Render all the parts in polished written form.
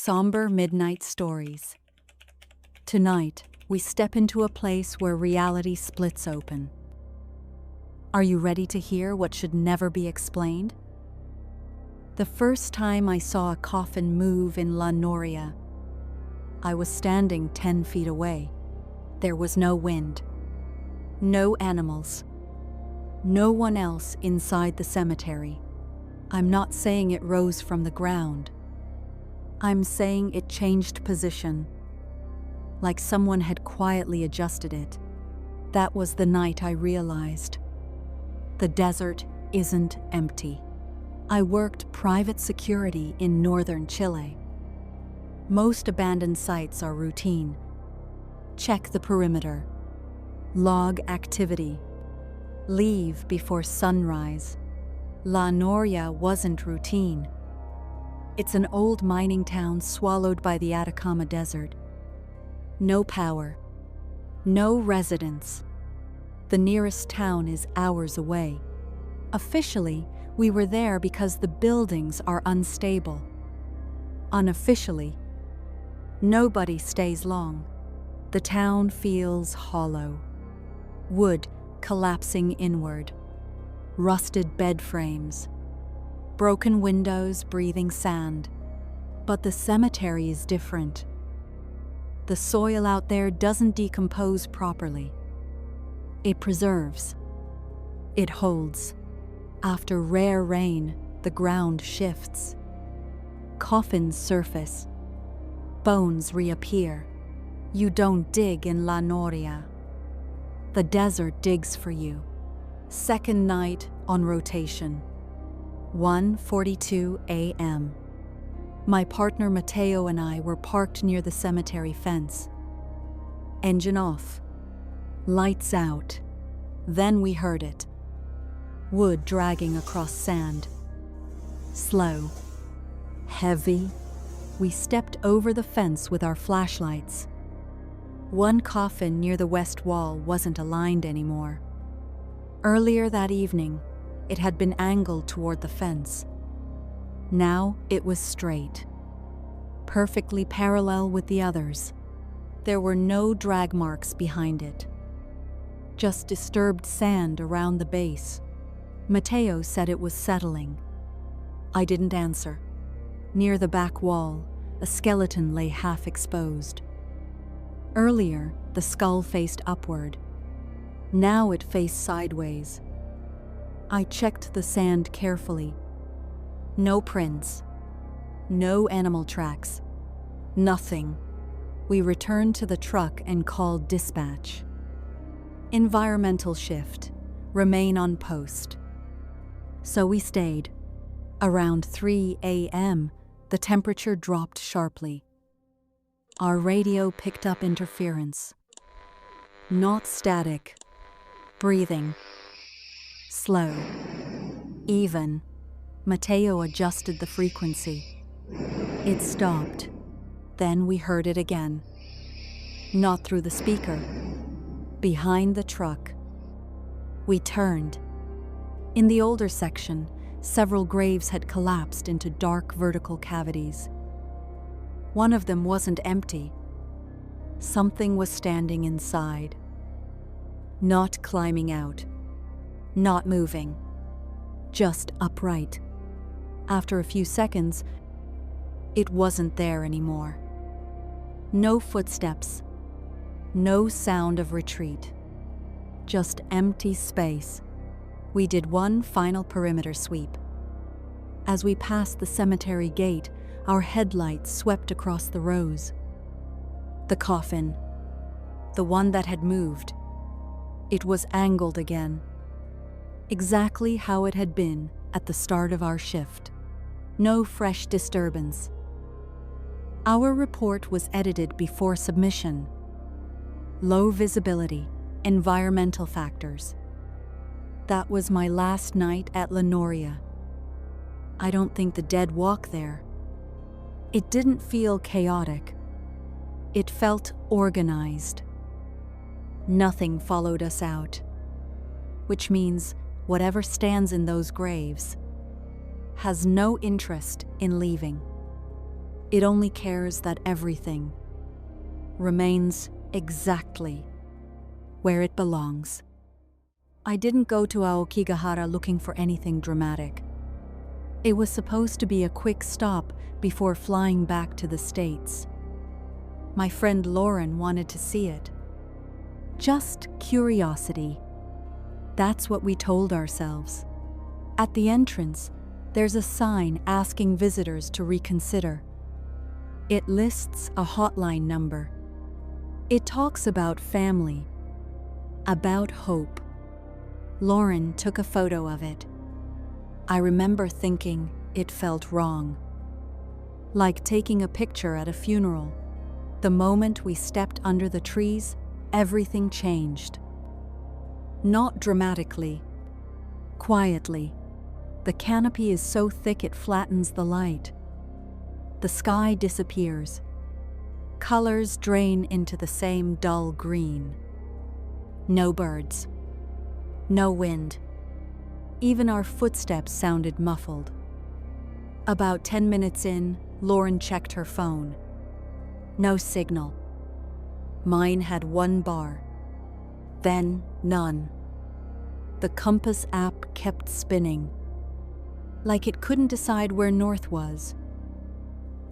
Somber Midnight Stories. Tonight, we step into a place where reality splits open. Are you ready to hear what should never be explained? The first time I saw a coffin move in Noria, I was standing 10 feet away. There was no wind, no animals, no one else inside the cemetery. I'm not saying it rose from the ground. I'm saying it changed position, like someone had quietly adjusted it. That was the night I realized the desert isn't empty. I worked private security in northern Chile. Most abandoned sites are routine. Check the perimeter, log activity, leave before sunrise. Noria wasn't routine. It's an old mining town swallowed by the Atacama Desert. No power, no residents. The nearest town is hours away. Officially, we were there because the buildings are unstable. Unofficially, nobody stays long. The town feels hollow. Wood collapsing inward. Rusted bed frames. Broken windows breathing sand. But the cemetery is different. The soil out there doesn't decompose properly. It preserves. It holds. After rare rain, the ground shifts. Coffins surface. Bones reappear. You don't dig in Noria. The desert digs for you. Second night on rotation. 1:42 a.m. My partner Mateo and I were parked near the cemetery fence. Engine off. Lights out. Then we heard it. Wood dragging across sand. Slow. Heavy. We stepped over the fence with our flashlights. One coffin near the west wall wasn't aligned anymore. Earlier that evening, it had been angled toward the fence. Now it was straight, perfectly parallel with the others. There were no drag marks behind it, just disturbed sand around the base. Mateo said it was settling. I didn't answer. Near the back wall, a skeleton lay half exposed. Earlier, the skull faced upward. Now it faced sideways. I checked the sand carefully. No prints. No animal tracks. Nothing. We returned to the truck and called dispatch. Environmental shift. Remain on post. So we stayed. Around 3 a.m., the temperature dropped sharply. Our radio picked up interference. Not static. Breathing. Slow. Even. Mateo adjusted the frequency. It stopped. Then we heard it again. Not through the speaker. Behind the truck. We turned. In the older section, several graves had collapsed into dark vertical cavities. One of them wasn't empty. Something was standing inside. Not climbing out. Not moving. Just upright. After a few seconds, it wasn't there anymore. No footsteps. No sound of retreat. Just empty space. We did one final perimeter sweep. As we passed the cemetery gate, our headlights swept across the rows. The coffin. The one that had moved. It was angled again. Exactly how it had been at the start of our shift. No fresh disturbance. Our report was edited before submission. Low visibility, environmental factors. That was my last night at Noria. I don't think the dead walk there. It didn't feel chaotic. It felt organized. Nothing followed us out, which means whatever stands in those graves has no interest in leaving. It only cares that everything remains exactly where it belongs. I didn't go to Aokigahara looking for anything dramatic. It was supposed to be a quick stop before flying back to the States. My friend Lauren wanted to see it. Just curiosity. That's what we told ourselves. At the entrance, there's a sign asking visitors to reconsider. It lists a hotline number. It talks about family, about hope. Lauren took a photo of it. I remember thinking it felt wrong. Like taking a picture at a funeral. The moment we stepped under the trees, everything changed. Not dramatically, quietly. The canopy is so thick it flattens the light. The sky disappears. Colors drain into the same dull green. No birds. No wind. Even our footsteps sounded muffled. About 10 minutes in, Lauren checked her phone. No signal. Mine had 1 bar. Then none. The compass app kept spinning, like it couldn't decide where north was.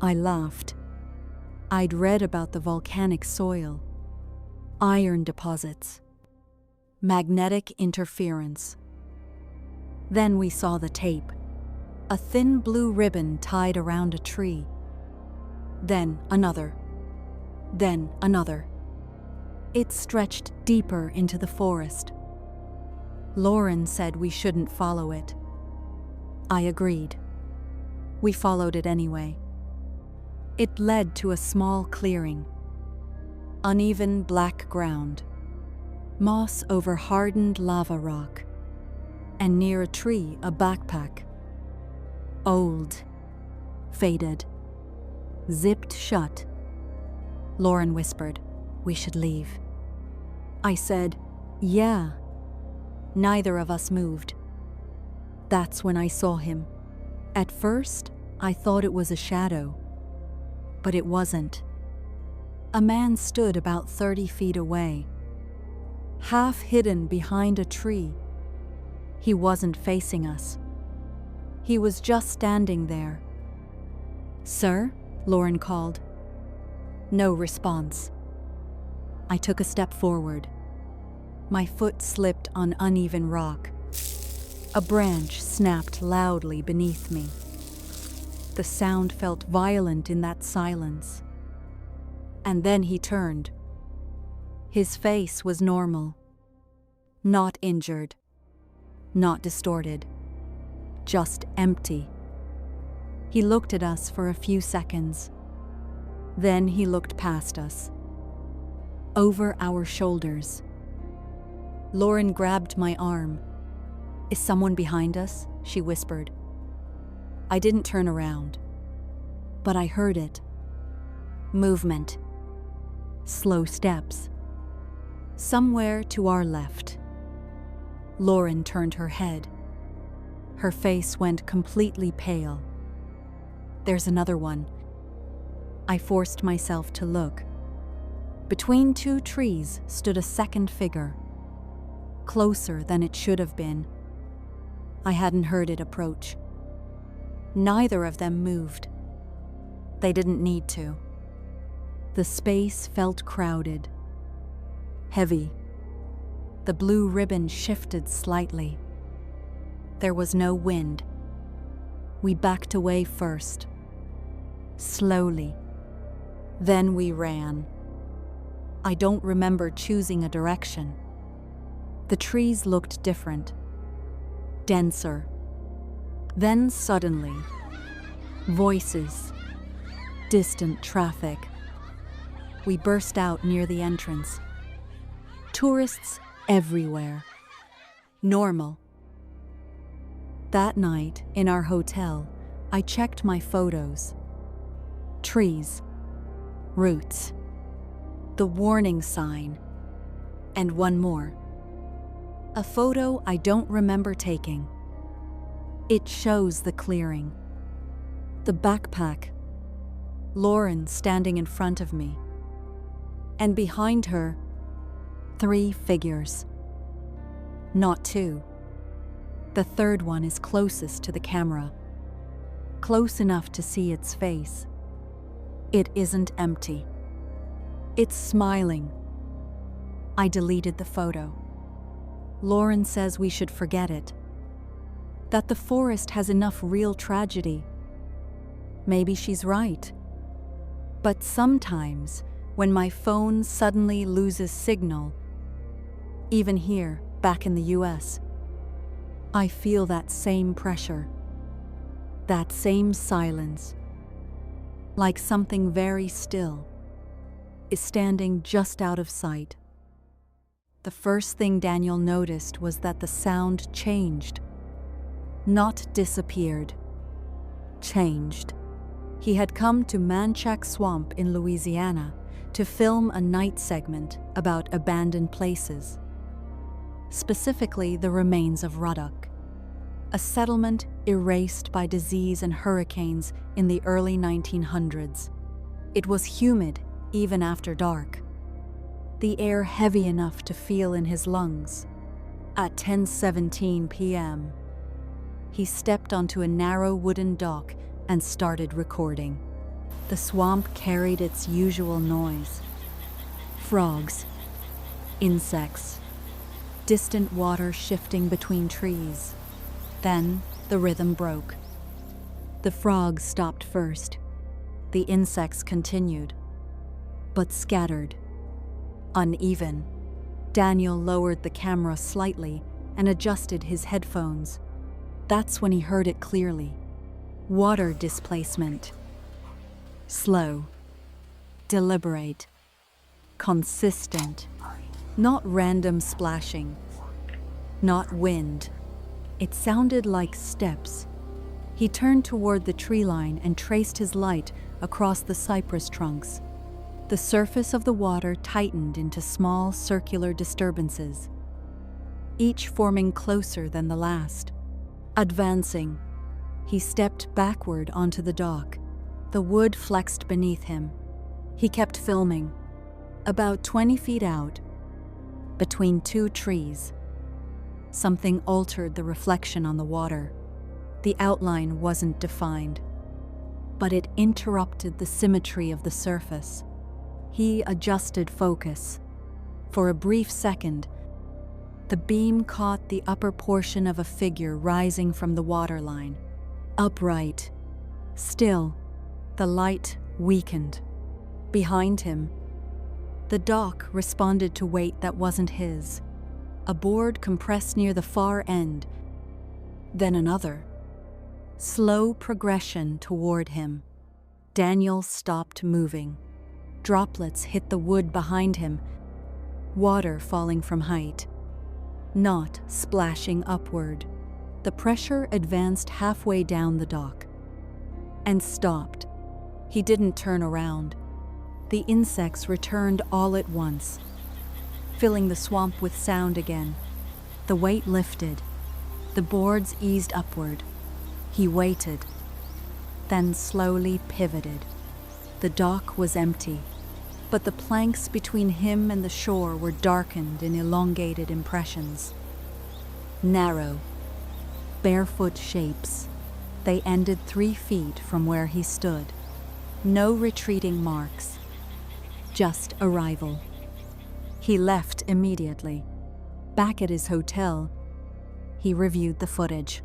I laughed. I'd read about the volcanic soil, iron deposits, magnetic interference. Then we saw the tape, a thin blue ribbon tied around a tree. Then another. Then another. It stretched deeper into the forest. Lauren said we shouldn't follow it. I agreed. We followed it anyway. It led to a small clearing. Uneven black ground. Moss over hardened lava rock. And near a tree, a backpack. Old. Faded. Zipped shut. Lauren whispered, "We should leave." I said, "Yeah." Neither of us moved. That's when I saw him. At first, I thought it was a shadow. But it wasn't. A man stood about 30 feet away, half hidden behind a tree. He wasn't facing us. He was just standing there. "Sir?" Lauren called. No response. I took a step forward. My foot slipped on uneven rock. A branch snapped loudly beneath me. The sound felt violent in that silence. And then he turned. His face was normal. Not injured. Not distorted. Just empty. He looked at us for a few seconds. Then he looked past us. Over our shoulders. Lauren grabbed my arm. "Is someone behind us?" she whispered. I didn't turn around, but I heard it. Movement. Slow steps. Somewhere to our left. Lauren turned her head. Her face went completely pale. "There's another one." I forced myself to look. Between 2 trees stood a second figure. Closer than it should have been. I hadn't heard it approach. Neither of them moved. They didn't need to. The space felt crowded. Heavy. The blue ribbon shifted slightly. There was no wind. We backed away first. Slowly. Then we ran. I don't remember choosing a direction. The trees looked different. Denser. Then suddenly, voices. Distant traffic. We burst out near the entrance. Tourists everywhere. Normal. That night, in our hotel, I checked my photos. Trees. Roots. The warning sign. And one more. A photo I don't remember taking. It shows the clearing. The backpack. Lauren standing in front of me. And behind her, 3 figures. Not 2. The third one is closest to the camera, close enough to see its face. It isn't empty. It's smiling. I deleted the photo. Lauren says we should forget it. That the forest has enough real tragedy. Maybe she's right. But sometimes, when my phone suddenly loses signal, even here, back in the US, I feel that same pressure, that same silence, like something very still is standing just out of sight. The first thing Daniel noticed was that the sound changed. Not disappeared. Changed. He had come to Manchac Swamp in Louisiana to film a night segment about abandoned places, specifically the remains of Ruddock, a settlement erased by disease and hurricanes in the early 1900s. It was humid even after dark, the air heavy enough to feel in his lungs. At 10:17 p.m., he stepped onto a narrow wooden dock and started recording. The swamp carried its usual noise. Frogs, insects, distant water shifting between trees. Then the rhythm broke. The frogs stopped first. The insects continued, but scattered, uneven. Daniel lowered the camera slightly and adjusted his headphones. That's when he heard it clearly. Water displacement. Slow, deliberate, consistent. Not random splashing, not wind. It sounded like steps. He turned toward the tree line and traced his light across the cypress trunks. The surface of the water tightened into small circular disturbances, each forming closer than the last. Advancing, he stepped backward onto the dock. The wood flexed beneath him. He kept filming. About 20 feet out, between 2 trees, something altered the reflection on the water. The outline wasn't defined, but it interrupted the symmetry of the surface. He adjusted focus. For a brief second, the beam caught the upper portion of a figure rising from the waterline. Upright, still, the light weakened. Behind him, the dock responded to weight that wasn't his. A board compressed near the far end, then another. Slow progression toward him. Daniel stopped moving. Droplets hit the wood behind him, water falling from height, not splashing upward. The pressure advanced halfway down the dock and stopped. He didn't turn around. The insects returned all at once, filling the swamp with sound again. The weight lifted. The boards eased upward. He waited, then slowly pivoted. The dock was empty, but the planks between him and the shore were darkened in elongated impressions. Narrow, barefoot shapes. They ended 3 feet from where he stood. No retreating marks, just arrival. He left immediately. Back at his hotel, he reviewed the footage.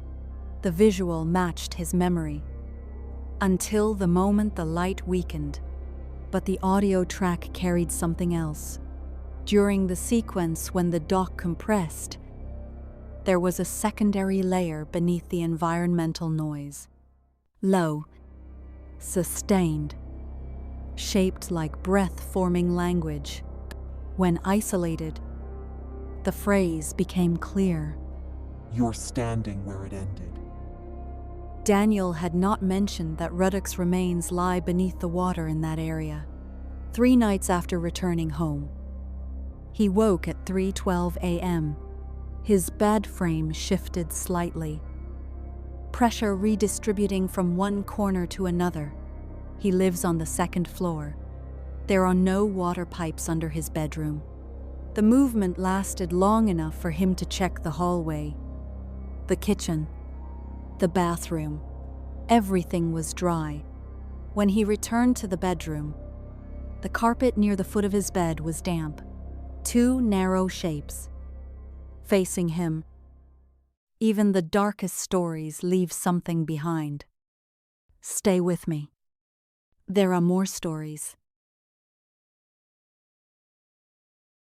The visual matched his memory, until the moment the light weakened. But the audio track carried something else. During the sequence when the dock compressed, there was a secondary layer beneath the environmental noise. Low, sustained, shaped like breath-forming language. When isolated, the phrase became clear. You're standing where it ended. Daniel had not mentioned that Ruddock's remains lie beneath the water in that area. 3 nights after returning home, he woke at 3:12 a.m. His bed frame shifted slightly, pressure redistributing from one corner to another. He lives on the second floor. There are no water pipes under his bedroom. The movement lasted long enough for him to check the hallway, the kitchen, the bathroom. Everything was dry. When he returned to the bedroom, the carpet near the foot of his bed was damp. Two narrow shapes facing him. Even the darkest stories leave something behind. Stay with me. There are more stories.